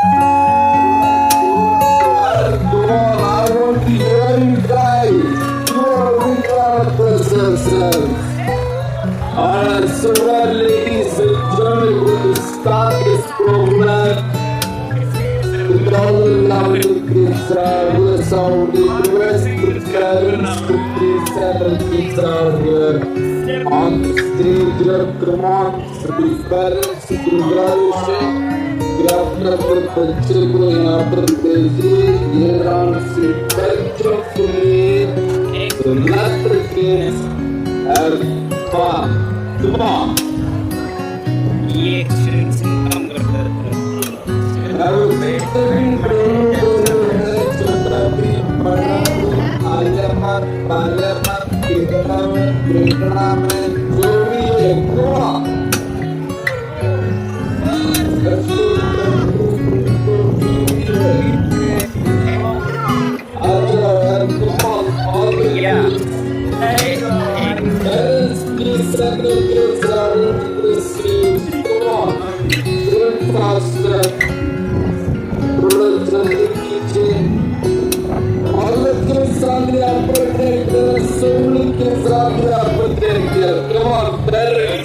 I want to hear you guys. You are the characters. Alright, so well, ladies and gentlemen, we'll start this program. With all the lovely kids are here, so the rest of the parents, the kids and the kids are here on the stage. Come on, so the parents, congratulations. अपने बच्चे को यहाँ पर भेजिए ये राम से बच्चों के लिए सुनते के अल्फा दुआ ये एक्सपीरियंस काम करता है अब बेहतरीन प्रोग्राम है छोटा भी बड़ा पार्लियामेंट कितना में जो भी है दुआ Yeah. Please send the kids out into the streets. Come on. Run faster. Run to the kitchen. All the kids on the upper deck. There are so many kids on the upper deck here. Come on, better.